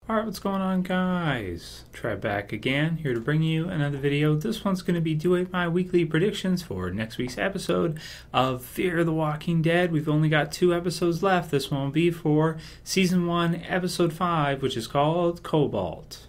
Alright, what's going on, guys? Trev back again, here to bring you another video. This one's going to be doing my weekly predictions for next week's episode of Fear the Walking Dead. We've only got 2 episodes left. This one will be for Season 1, Episode 5, which is called Cobalt.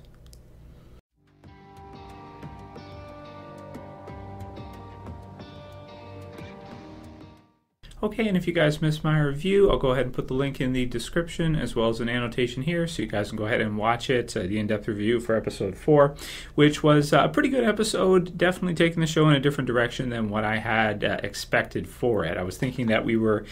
Okay, and if you guys missed my review, I'll go ahead and put the link in the description as well as an annotation here so you guys can go ahead and watch it, the in-depth review for episode 4, which was a pretty good episode, definitely taking the show in a different direction than what I had expected for it. I was thinking that we were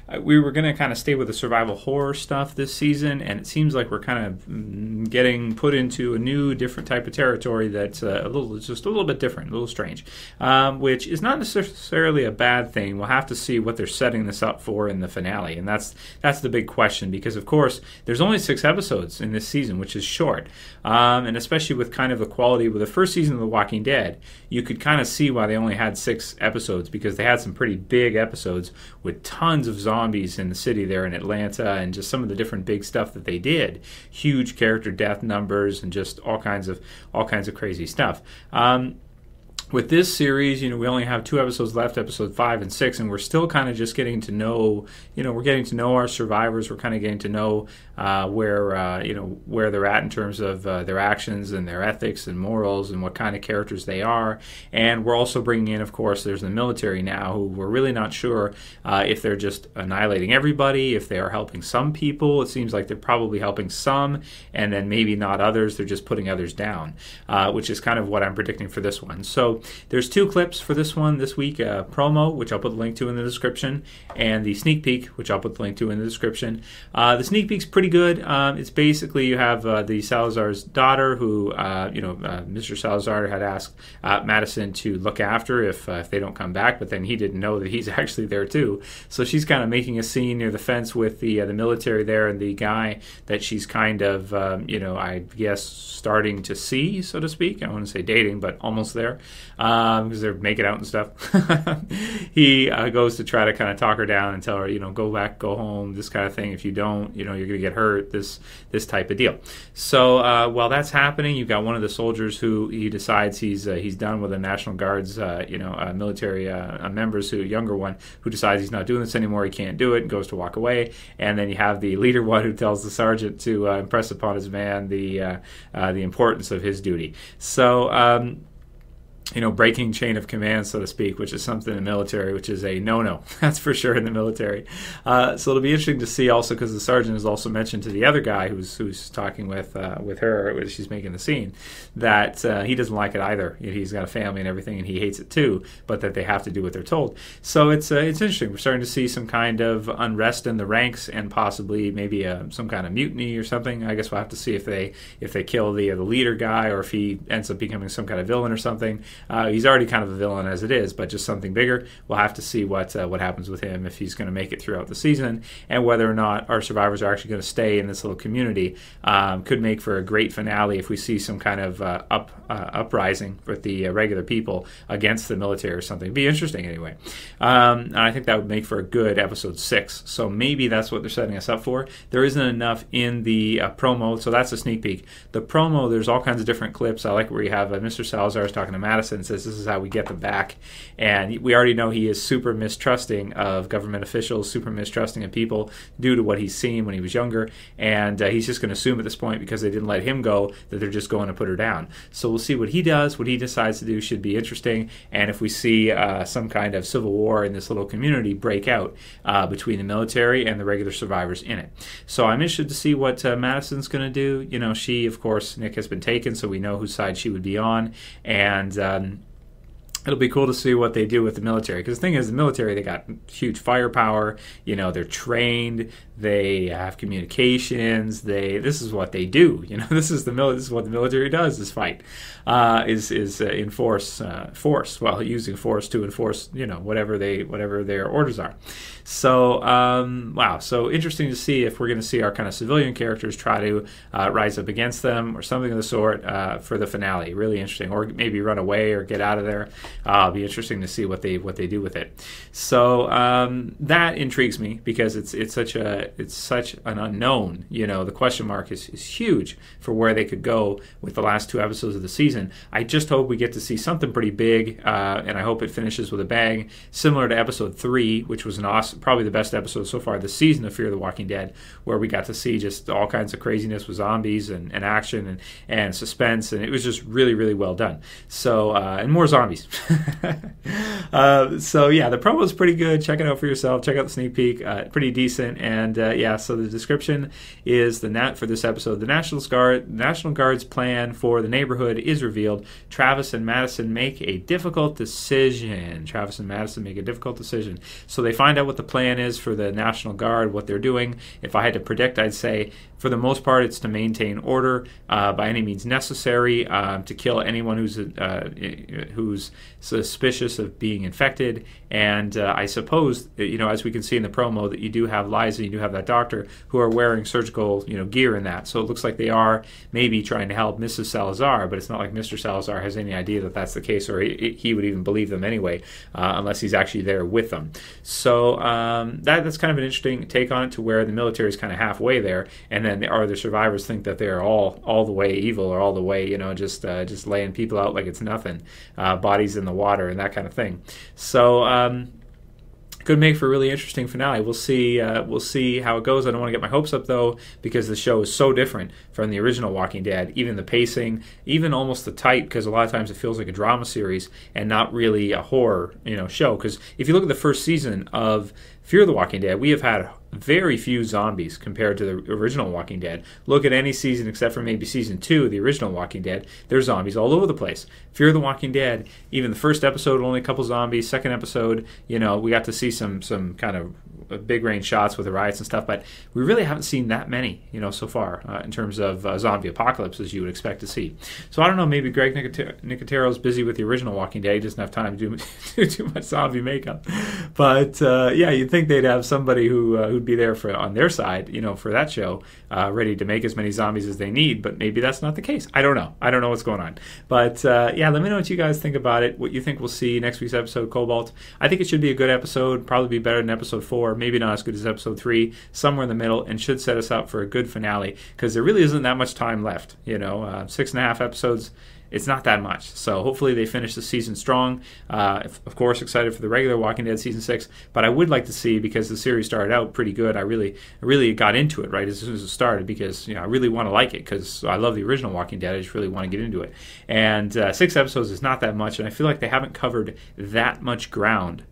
going to kind of stay with the survival horror stuff this season, and it seems like we're kind of getting put into a new, different type of territory that's just a little bit different, a little strange, which is not necessarily a bad thing. We'll have to see what they're setting this up for in the finale, and that's the big question, because of course there's only 6 episodes in this season, which is short, and especially with kind of the quality with the first season of The Walking Dead, you could kind of see why they only had 6 episodes, because they had some pretty big episodes with tons of zombies in the city there in Atlanta, and just some of the different big stuff that they did, huge character death numbers, and just all kinds of crazy stuff. With this series, we only have 2 episodes left, episode 5 and 6, and we're still kind of just getting to know, we're getting to know our survivors. We're kind of getting to know where they're at in terms of their actions and their ethics and morals and what kind of characters they are. And we're also bringing in, of course, there's the military now, who we're really not sure if they're just annihilating everybody, if they are helping some people. It seems like they're probably helping some, and then maybe not others. They're just putting others down, which is kind of what I'm predicting for this one. So there's 2 clips for this one this week, promo, which I'll put the link to in the description, and the sneak peek, which I'll put the link to in the description. The sneak peek's pretty good. It's basically you have the Salazar's daughter, who Mr. Salazar had asked Madison to look after if they don't come back, but then he didn't know that he's actually there too. So she's kind of making a scene near the fence with the military there, and the guy that she's kind of I guess starting to see, so to speak. I don't want to say dating, but almost there. Because they're making out and stuff. He goes to try to kind of talk her down and tell her, go back, go home, this kind of thing. If you don't, you're going to get hurt, this type of deal. So while that's happening, you've got one of the soldiers who he decides he's done with the National Guard's military members, younger one, who decides he's not doing this anymore, he can't do it, and goes to walk away. And then you have the leader one who tells the sergeant to impress upon his man the importance of his duty. So breaking chain of command, so to speak, which is something in the military, which is a no-no. That's for sure in the military. So it'll be interesting to see also, because the sergeant has also mentioned to the other guy who's talking with her, when she's making the scene, that he doesn't like it either. He's got a family and everything, and he hates it too, but that they have to do what they're told. So it's interesting. We're starting to see some kind of unrest in the ranks, and possibly maybe some kind of mutiny or something. I guess we'll have to see if they kill the leader guy, or if he ends up becoming some kind of villain or something. He's already kind of a villain as it is, but just something bigger. We'll have to see what happens with him, if he's going to make it throughout the season, and whether or not our survivors are actually going to stay in this little community. Could make for a great finale if we see some kind of uprising with the regular people against the military or something. It'd be interesting anyway. And I think that would make for a good episode 6. So maybe that's what they're setting us up for. There isn't enough in the promo, so that's a sneak peek. The promo, there's all kinds of different clips. I like where you have Mr. Salazar is talking to Madison and says this is how we get them back, and we already know he is super mistrusting of government officials, super mistrusting of people due to what he's seen when he was younger, and he's just going to assume at this point, because they didn't let him go, that they're just going to put her down. So we'll see what he does. What he decides to do should be interesting, and if we see some kind of civil war in this little community break out between the military and the regular survivors in it. So I'm interested to see what Madison's going to do. She, of course, Nick has been taken, so we know whose side she would be on, and it'll be cool to see what they do with the military, because the thing is, the military, they got huge firepower, they're trained, they have communications, this is what they do, this is what the military does, is fight, is enforce force, using force to enforce, whatever their orders are. So, wow, so interesting to see if we're going to see our kind of civilian characters try to rise up against them or something of the sort for the finale. Really interesting, or maybe run away or get out of there. It'll be interesting to see what they do with it. So that intrigues me, because it's such a it's such an unknown. You know, the question mark is huge for where they could go with the last 2 episodes of the season. I just hope we get to see something pretty big, and I hope it finishes with a bang, similar to episode 3, which was an awesome, probably the best episode so far this season of Fear the Walking Dead, where we got to see just all kinds of craziness with zombies and action and suspense, and it was just really, really well done. So, and more zombies. So yeah, the promo is pretty good. Check it out for yourself. Check out the sneak peek. Pretty decent. And yeah, so the description is for this episode: the National Guard's plan for the neighborhood is revealed. Travis and Madison make a difficult decision. So they find out what the plan is for the National Guard, what they're doing. If I had to predict, I'd say for the most part, it's to maintain order by any means necessary, to kill anyone who's suspicious of being infected. And I suppose, as we can see in the promo, that you do have Liza, you do have that doctor who are wearing surgical, gear in that. So it looks like they are maybe trying to help Mrs. Salazar, but it's not like Mr. Salazar has any idea that that's the case, or he would even believe them anyway, unless he's actually there with them. So that's kind of an interesting take on it, to where the military is kind of halfway there, and then the survivors think that they're all the way evil, or all the way, just laying people out like it's nothing, bodies in the water and that kind of thing. So could make for a really interesting finale. We'll see how it goes. I don't want to get my hopes up, though, because the show is so different from the original Walking Dead. Even the pacing, even almost the type, because a lot of times it feels like a drama series and not really a horror show. Because if you look at the first season of Fear the Walking Dead, we have had very few zombies compared to the original Walking Dead. Look at any season except for maybe season 2 of the original Walking Dead. There's zombies all over the place. Fear the Walking Dead, even the first episode, only a couple zombies. Second episode, we got to see some kind of big range shots with the riots and stuff, but we really haven't seen that many, so far in terms of zombie apocalypse, as you would expect to see. So I don't know, maybe Greg Nicotero's busy with the original Walking Dead. He doesn't have time to do too much zombie makeup. But yeah, you'd think they'd have somebody who'd be there on their side, for that show, ready to make as many zombies as they need. But maybe that's not the case. I don't know. I don't know what's going on. But yeah, let me know what you guys think about it. What you think we'll see next week's episode, Cobalt. I think it should be a good episode. Probably be better than episode 4. Maybe not as good as episode 3. Somewhere in the middle, and should set us up for a good finale, because there really isn't that much time left. 6.5 episodes. It's not that much. So hopefully they finish the season strong. Of course, excited for the regular Walking Dead season 6. But I would like to see, because the series started out pretty good, I really got into it right as soon as it started, because I really want to like it, because I love the original Walking Dead. I just really want to get into it. And 6 episodes is not that much, and I feel like they haven't covered that much ground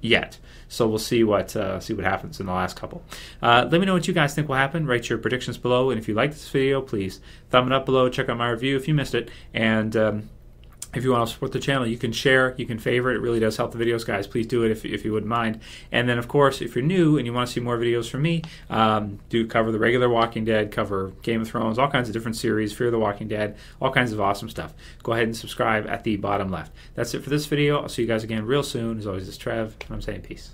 yet. So we'll see what happens in the last couple. Let me know what you guys think will happen. Write your predictions below. And if you like this video, please thumb it up below. Check out my review if you missed it. And if you want to support the channel, you can share, you can favorite. It really does help the videos, guys. Please do it if you wouldn't mind. And then, of course, if you're new and you want to see more videos from me, do cover the regular Walking Dead, cover Game of Thrones, all kinds of different series, Fear the Walking Dead, all kinds of awesome stuff. Go ahead and subscribe at the bottom left. That's it for this video. I'll see you guys again real soon. As always, it's Trev, and I'm saying peace.